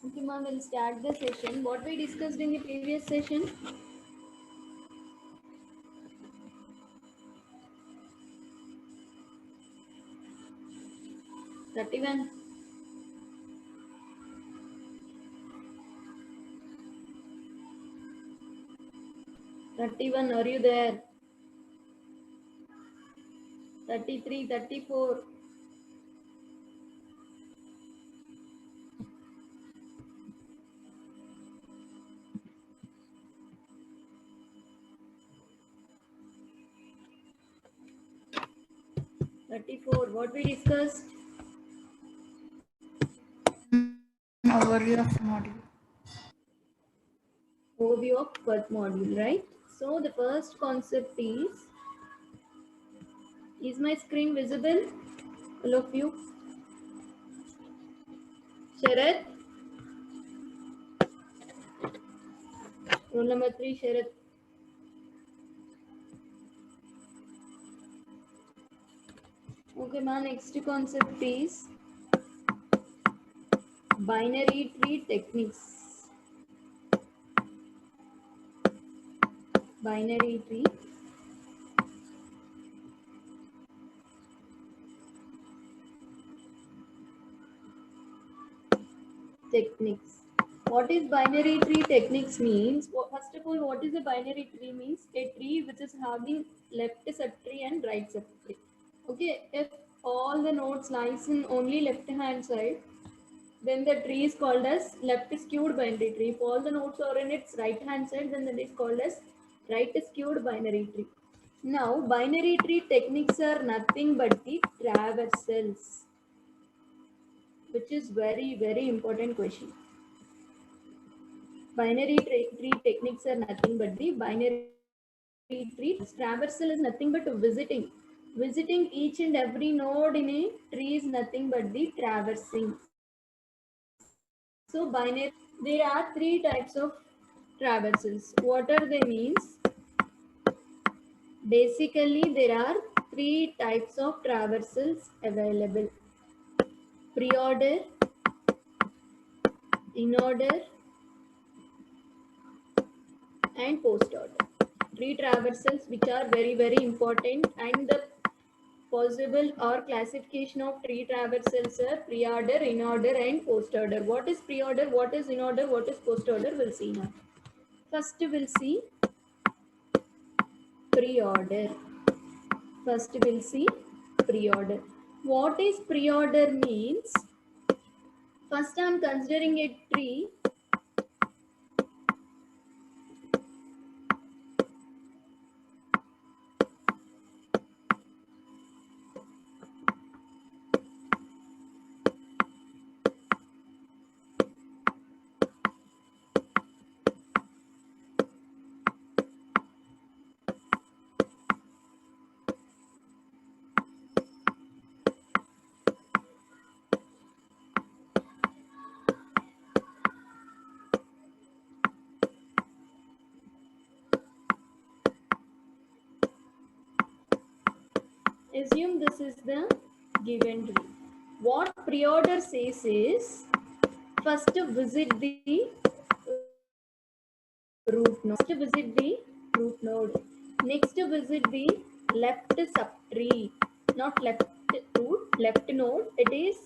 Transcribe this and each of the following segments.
Okay, ma'am, we'll start the session. What we discussed in the previous session? 31. 31, are you there? 33, 34. 34. What we discussed? Overview of module. Overview of first module, right? So the first concept is my screen visible? All of you? Sharat? Roll number 3, Sharat. Okay, ma'am, next concept is binary tree techniques. Binary tree techniques. What is binary tree techniques means? First of all, what is a binary tree means? A tree which is having left subtree and right subtree. Okay, if all the nodes lies in only left hand side, then the tree is called as left skewed binary tree. If all the nodes are in its right hand side, then that is called as right skewed binary tree. Now, binary tree techniques are nothing but the traversals, which is very important question. Binary tree techniques are nothing but the binary tree. Traversal is nothing but visiting. Visiting each and every node in a tree is nothing but the traversing. So binary, there are three types of traversals. What are they means? Basically, there are three types of traversals available: pre-order, in-order, and post-order. Three traversals which are very important, and the possible or classification of tree traversals are pre-order, in-order, and post-order. What is pre-order, what is in-order, what is post-order? We'll see now. First, we'll see pre-order. First, we'll see pre-order. What is pre-order means? First, I'm considering a tree. Assume this is the given tree. What pre-order says is, first visit the root node. First visit the root node. Next visit the left subtree, not left root, left node. It is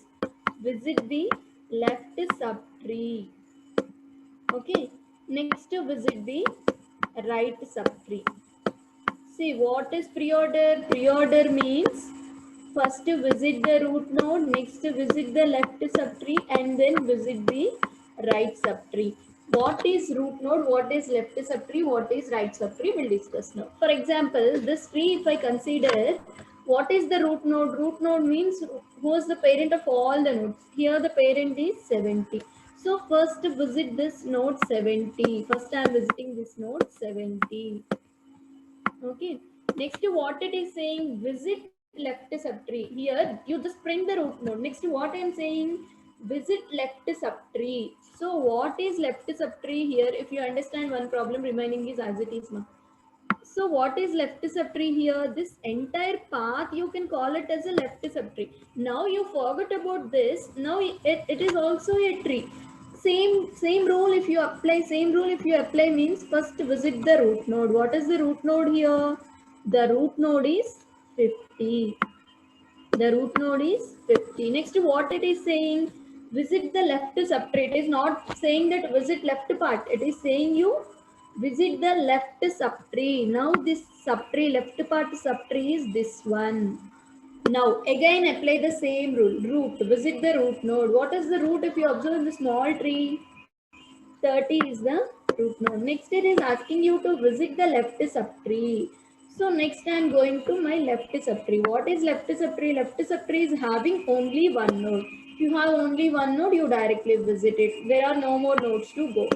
visit the left subtree. Okay. Next visit the right subtree. See, what is pre-order? Pre-order means first visit the root node, next visit the left subtree, and then visit the right subtree. What is root node? What is left subtree? What is right subtree? We'll discuss now. For example, this tree, if I consider, what is the root node? Root node means who is the parent of all the nodes. Here the parent is 70. So first visit this node 70. First I am visiting this node 70. Okay. Next, what it is saying, visit left subtree. Here, you just print the root node. Next, what I am saying, visit left subtree. So, what is left subtree here? If you understand one problem, remaining is as it is. So, what is left subtree here? This entire path, you can call it as a left subtree. Now, you forgot about this. Now, it is also a tree. same rule if you apply, means first visit the root node. What is the root node here? The root node is 50. The root node is 50. Next, what it is saying? Visit the left subtree. It is not saying that visit left part. It is saying you visit the left subtree. Now this subtree, left part subtree is this one. Now again apply the same rule. Root. Visit the root node. What is the root? If you observe in the small tree, 30 is the root node. Next it is asking you to visit the left subtree. So next I am going to my left subtree. What is left subtree? Left subtree is having only one node. If you have only one node, you directly visit it. There are no more nodes to go.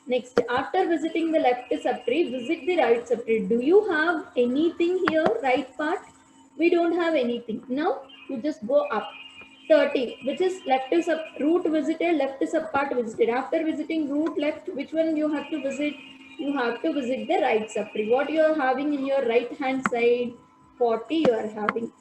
Next, after visiting the left subtree, visit the right subtree. Do you have anything here, right part? We don't have anything. Now you just go up. 30, which is left sub root visited, left sub part visited. After visiting root left, which one you have to visit? You have to visit the right subtree. What you are having in your right hand side? 40 you are having.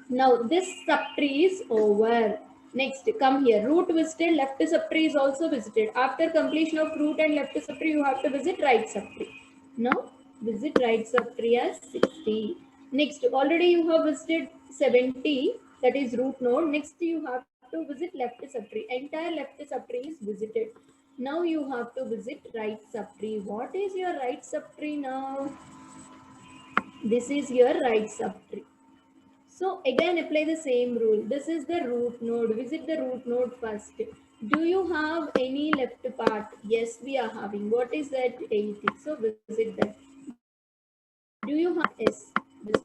Now this subtree is over. Next, come here. Root visited, left subtree is also visited. After completion of root and left subtree, you have to visit right subtree. Now visit right subtree as 60. Next, already you have visited 70, that is root node. Next, you have to visit left subtree. Entire left subtree is visited. Now you have to visit right subtree. What is your right subtree now? This is your right subtree. So again apply the same rule. This is the root node. Visit the root node first. Do you have any left part? Yes, we are having. What is that? 80. So visit that. Do you have? Yes. This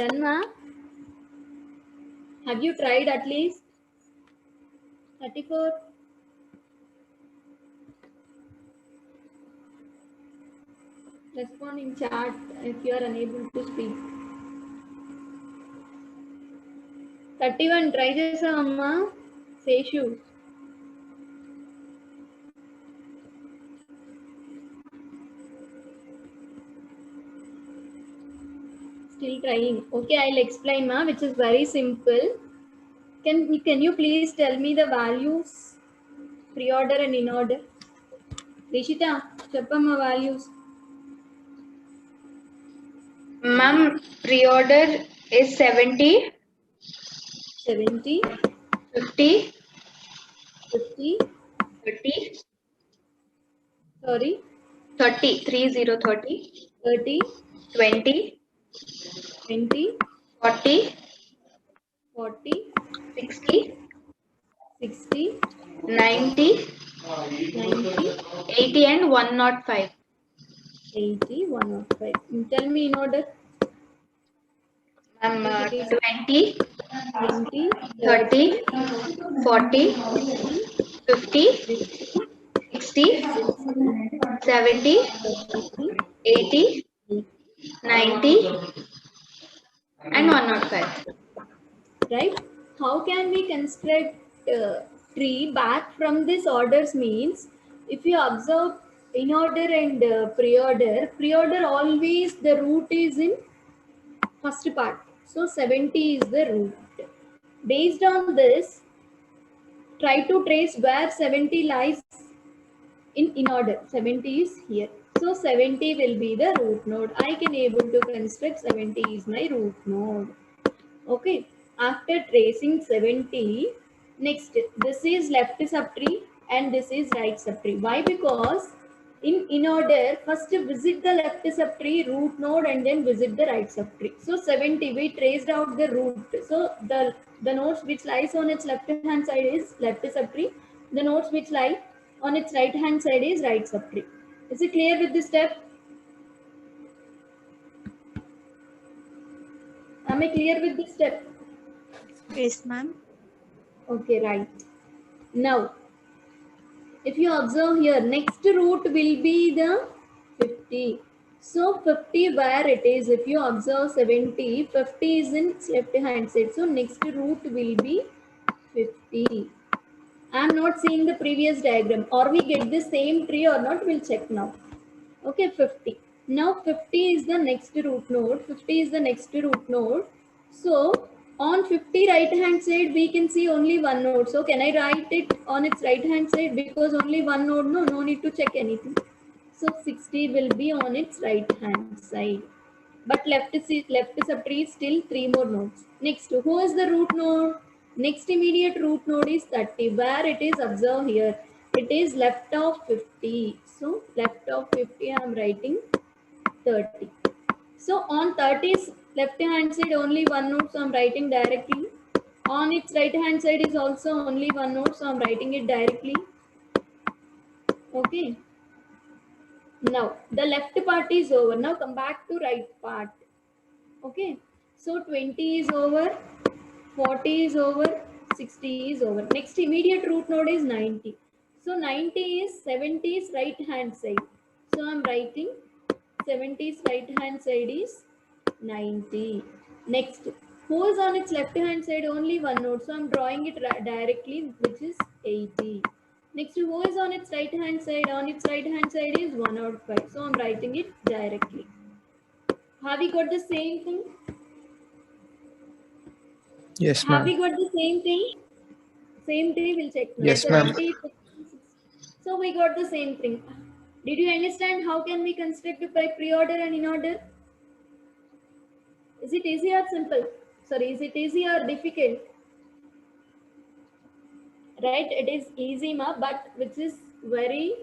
Done, ma? Have you tried at least? 34. Respond in chat if you are unable to speak. 31 try చేసావమ్మా Seshu. Still trying. Okay, I'll explain, ma, which is very simple. Can you please tell me the values, pre-order and in order? Rishita, cheppamma values. Ma'am, pre-order is 70, 70, 50, 50, 30, sorry, 30, 30, 30, 30, 20, 20, 40, 40, 60, 60, 90, 90, 80 and 105. 80, 105. Tell me in order. Ma'am, If it is 20, 20, 30, 40, 50, 50, 60, 70, 70, 80, 90 and 105. right? How can we construct tree back from this orders means if you observe in order and pre-order always the root is in first part. So 70 is the root. Based on this, try to trace where 70 lies in order. 70 is here. So 70 will be the root node. I can able to construct 70 is my root node. Okay, after tracing 70, next this is left subtree and this is right subtree. Why? Because in order, first visit the left subtree root node and then visit the right subtree. So 70 we traced out the root. So the nodes which lies on its left hand side is left subtree. The nodes which lie on its right hand side is right subtree. Is it clear with this step? Am I clear with this step? Yes, ma'am. Okay, right. Now, if you observe here, next root will be the 50. So 50 where it is, if you observe 70, 50 is in left hand side. So next root will be 50. I am not seeing the previous diagram. Or we get the same tree or not, we'll check now. Okay, 50. Now 50 is the next root node. 50 is the next root node. So on 50 right hand side, we can see only one node. So can I write it on its right hand side because only one node? No need to check anything. So 60 will be on its right hand side. But left subtree is still 3 more nodes. Next, who is the root node? Next immediate root node is 30. Where it is, observe here. It is left of 50. So left of 50, I am writing 30. So on 30's left hand side only one node, so I am writing directly. On its right hand side is also only one node, so I am writing it directly. Okay. Now the left part is over. Now come back to right part. Okay. So 20 is over, 40 is over, 60 is over. Next immediate root node is 90. So 90 is 70's right hand side. So I am writing 70's right hand side is 90. Next, who is on its left hand side? Only one node. So I am drawing it directly, which is 80. Next, who is on its right hand side? On its right hand side is 105. So I am writing it directly. Have we got the same thing? Yes, Have we ma'am. got the same thing? Same tree, we'll check now. Yes, ma'am. 70, 50, 60. So we got the same thing. Did you understand how can we construct it by pre-order and in order? Is it easy or simple? Sorry, is it easy or difficult? Right, it is easy, ma, but which is very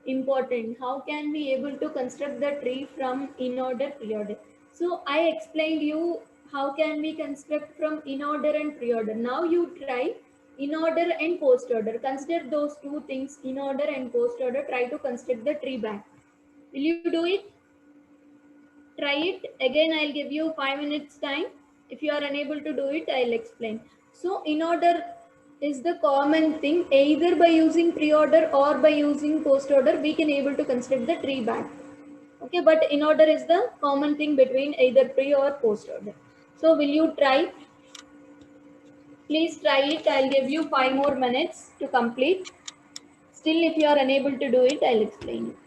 important. How can we able to construct the tree from in order, pre-order? So I explained you how can we construct from in order and pre-order. Now you try in order and post order. Consider those two things, in order and post order. Try to construct the tree back. Will you do it? Try it again. I'll give you 5 minutes time. If you are unable to do it, I'll explain. So in order is the common thing. Either by using pre-order or by using post-order, we can able to consider the tree bank. Okay, but in order is the common thing between either pre or post-order. So will you try? Please try it. I'll give you 5 more minutes to complete. Still, if you are unable to do it, I'll explain it.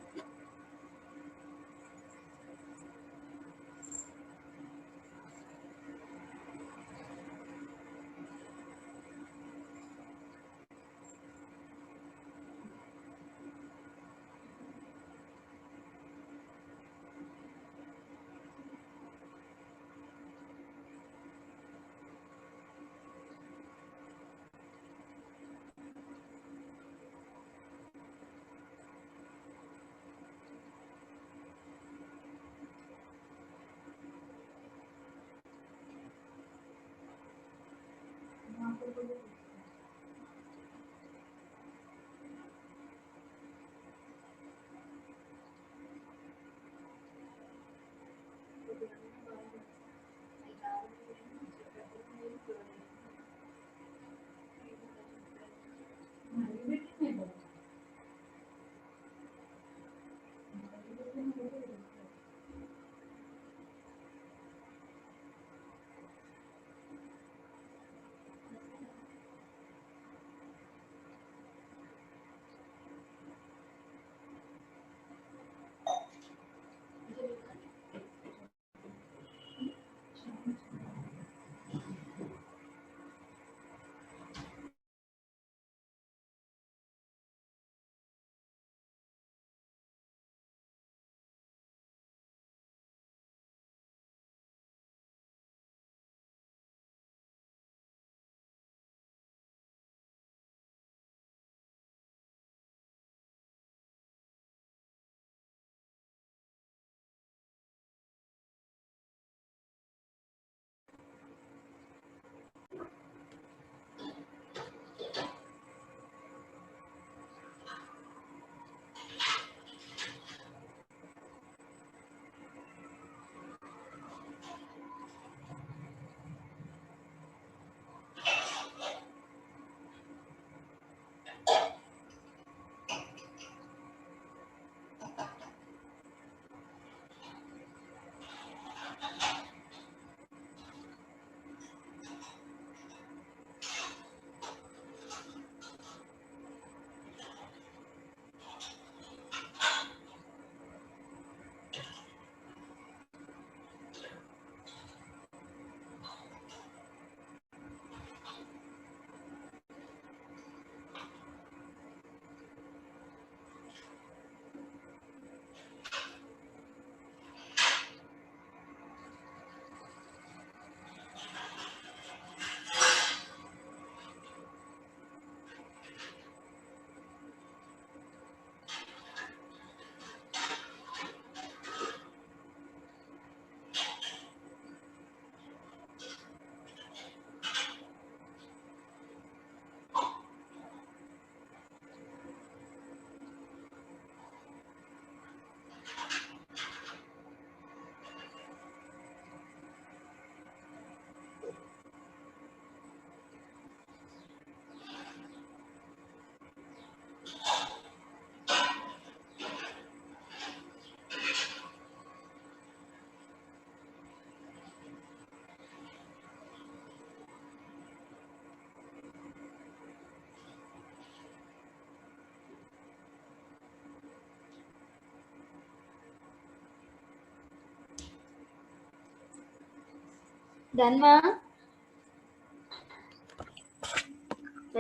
Done, ma?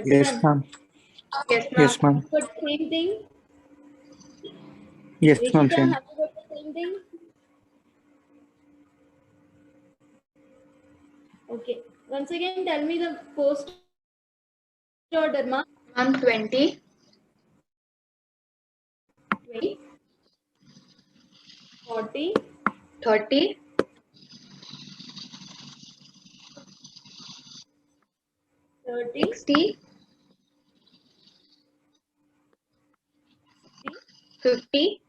Yes, ma'am. Yes, ma'am. Yes, ma'am. Got the same thing? Yes, ma'am. Rishita, Same. have you got the same thing? Okay. Once again, tell me the post order, ma. Ma'am, 20, 20, 40, 30, 30, 60, 50,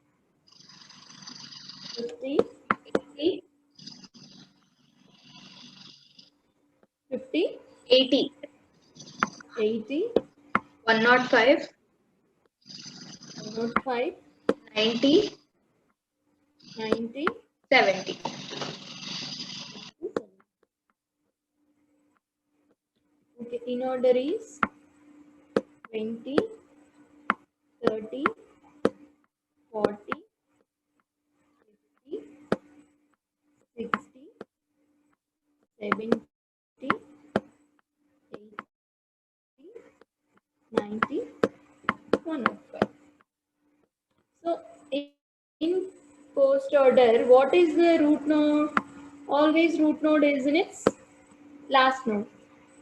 50, 50, 60, 80, 80, 105, 105, 90, 90, 70. Okay, in order is 20, 30, 40, 50, 60, 70, 80, 90, 105. So in post order, what is the root node? Always root node is in its last node.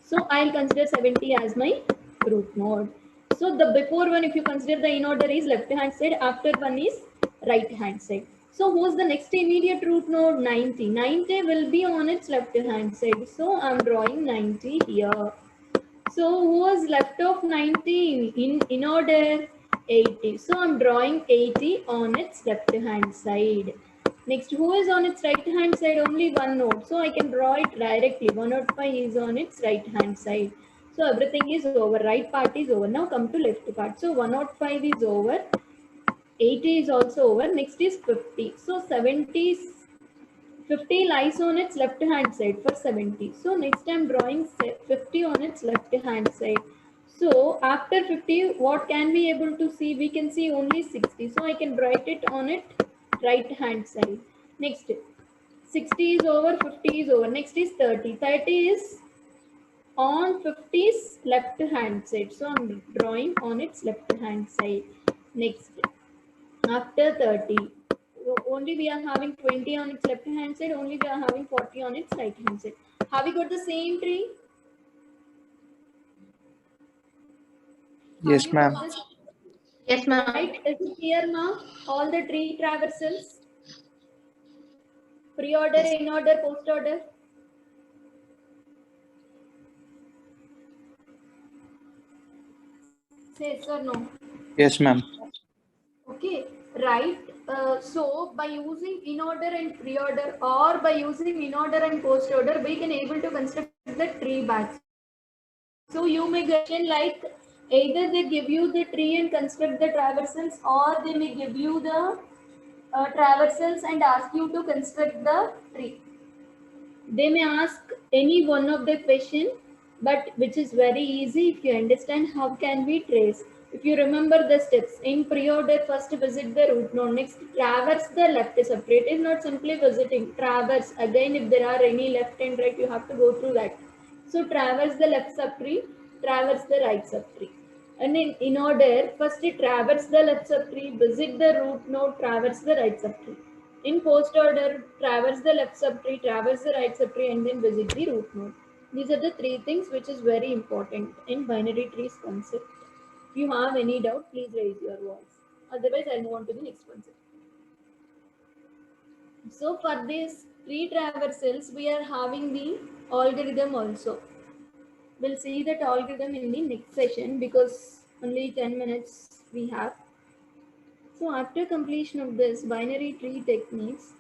So I'll consider 70 as my root node. So the before one, if you consider the in order is left hand side, after one is right hand side. So who's the next immediate root node? 90. 90 will be on its left hand side. So I'm drawing 90 here. So who was left of 90 in order? 80. So I'm drawing 80 on its left hand side. Next, who is on its right hand side? Only one node. So I can draw it directly. 105 is on its right hand side. So everything is over. Right part is over. Now come to left part. So 105 is over. 80 is also over. Next is 50. So 50 lies on its left hand side for 70. So next I'm drawing 50 on its left hand side. So after 50, what can we able to see? We can see only 60. So I can write it on it right hand side. Next, 60 is over, 50 is over. Next is 30. 30 is on 50's left hand side. So I'm drawing on its left hand side. Next, after 30, only we are having 20 on its left hand side, only we are having 40 on its right hand side. Have we got the same tree? Yes, ma'am. Yes, ma'am. Right, is it here now? All the tree traversals? Pre-order, in-order, post-order? Say yes or no? Yes, ma'am. Okay, right. So by using in order and pre-order, or by using in order and post-order, we can able to construct the tree batch. So you may get like either they give you the tree and construct the traversals, or they may give you the traversals and ask you to construct the tree. They may ask any one of the question, but which is very easy if you understand how can we trace. If you remember the steps, in pre-order, first visit the root node, next traverse the left separate. It is not simply visiting, traverse. Again, if there are any left and right, you have to go through that. So traverse the left subtree, traverse the right subtree. And in order, first traverse the left subtree, visit the root node, traverse the right subtree. In post order, traverse the left subtree, traverse the right subtree, and then visit the root node. These are the three things which is very important in binary trees concept. If you have any doubt, please raise your voice. Otherwise, I'll move on to the next concept. So for this tree traversals, we are having the algorithm also. We'll see that algorithm in the next session because only 10 minutes we have. So after completion of this binary tree techniques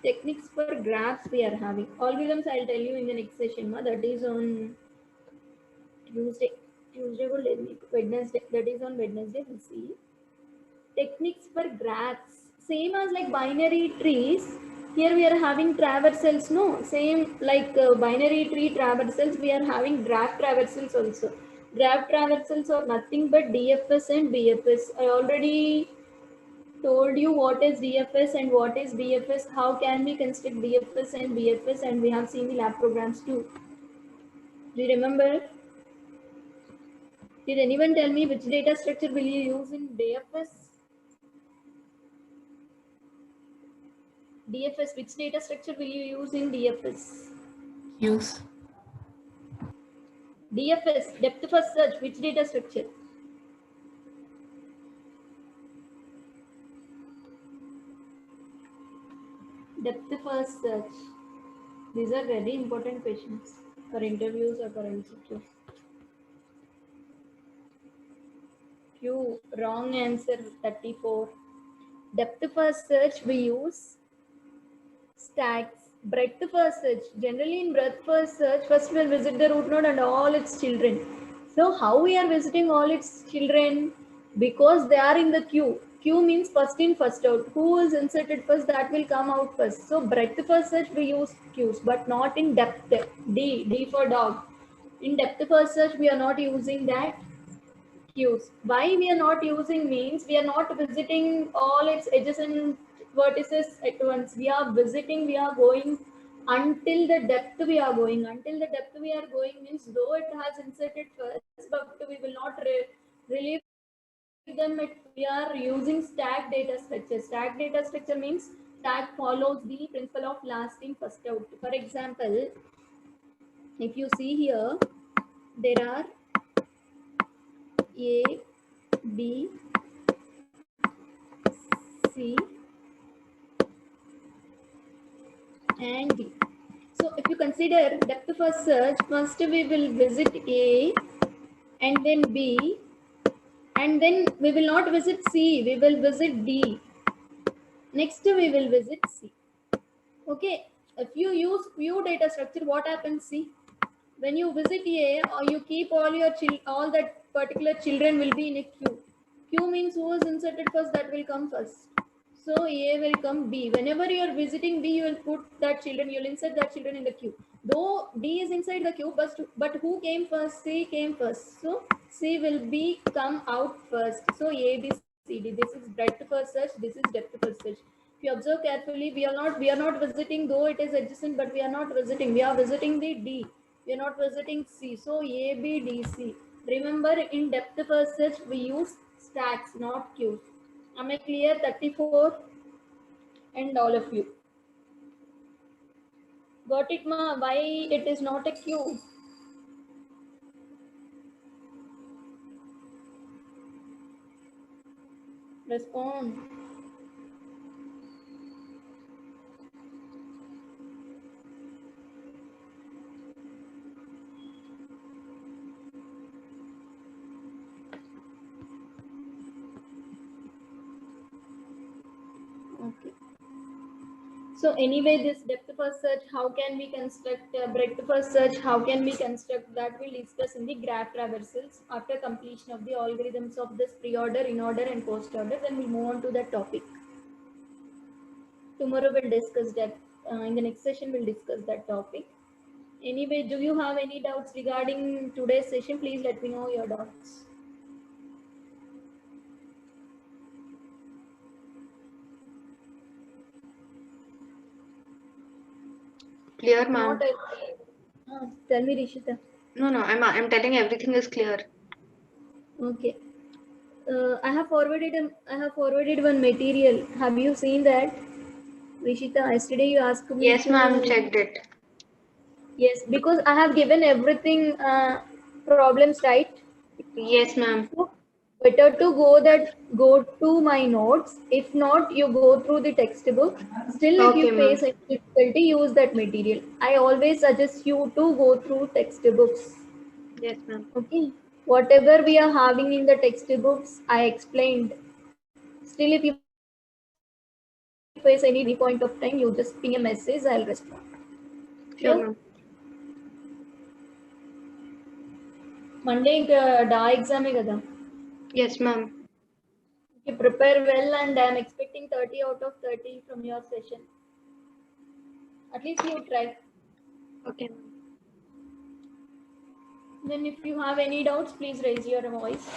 for graphs we are having. Algorithms I'll tell you in the next session. That is on Tuesday. Wednesday. That is on Wednesday. We'll see. Techniques for graphs. Same as like binary trees. Here we are having traversals. No, same like binary tree traversals. We are having graph traversals also. Graph traversals are nothing but DFS and BFS. I already told you what is DFS and what is BFS, how can we construct DFS and BFS, and we have seen the lab programs too. Do you remember? Did anyone tell me which data structure will you use in DFS? DFS, which data structure will you use in DFS? Use. DFS, depth first search, which data structure? Depth first search. These are very important questions for interviews or for MCQs. Few wrong answer 34. Depth first search we use stacks. breadth first search. Generally in breadth first search, first we'll visit the root node and all its children. So how we are visiting all its children? Because they are in the queue. Queue means first in, first out. Who is inserted first, that will come out first. So breadth first search we use queues, but not in depth. D for dog. In depth first search we are not using that queues. Why we are not using means we are not visiting all its edges and vertices at once. We are visiting, we are going until the depth we are going. Until the depth we are going means though it has inserted first, but we will not relieve them. We are using stack data structure. Stack data structure means stack follows the principle of last in first out. For example, if you see here, there are A, B, C, and D. So if you consider depth first search, first we will visit A and then B, and then we will not visit C, we will visit D. Next we will visit C. Okay, if you use queue data structure, what happens? See, when you visit A, or you keep all your all that particular children will be in a queue. Queue means who is inserted first, that will come first. So A will come B. Whenever you are visiting B, you will put that children, you will insert that children in the queue. Though D is inside the queue, but who came first? C came first. So C will be come out first. So A, B, C, D. This is breadth first search. This is depth first search. If you observe carefully, we are not visiting, though it is adjacent, but we are not visiting. We are visiting the D. We are not visiting C. So A, B, D, C. Remember, in depth first search, we use stacks, not queues. Am I clear? 34 and all of you. Got it, ma? Why it is not a queue? Respond. Okay. So anyway, this depth first search, how can we construct breadth first search? How can we construct that? We'll discuss in the graph traversals after completion of the algorithms of this pre-order, in-order, and post-order. Then we'll move on to that topic. Tomorrow we'll discuss that. In the next session, we'll discuss that topic. Anyway, do you have any doubts regarding today's session? Please let me know your doubts. Clear, ma'am. Tell me, Rishita. No, I'm telling everything is clear. Okay. I have forwarded one material. Have you seen that, Rishita? Yesterday you asked me. Yes, ma'am, checked it. Yes, because I have given everything problems, right? Yes, ma'am. So better to go to my notes. If not, you go through the textbook. Still, if you Okay, face ma'am. any difficulty, use that material. I always suggest you to go through textbooks. Yes, ma'am. Okay. Whatever we are having in the textbooks, I explained. Still, if you face any point of time, you just ping a message, I'll respond. Sure, Yeah. ma'am. Monday ఇంకా డా ఎగ్జామే కదా. Yes, ma'am. You prepare well, and I'm expecting 30 out of 30 from your session. At least you try. Okay, ma'am. Then if you have any doubts, please raise your voice.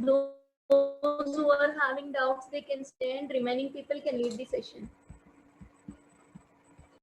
Those who are having doubts, they can stay, and remaining people can lead the session.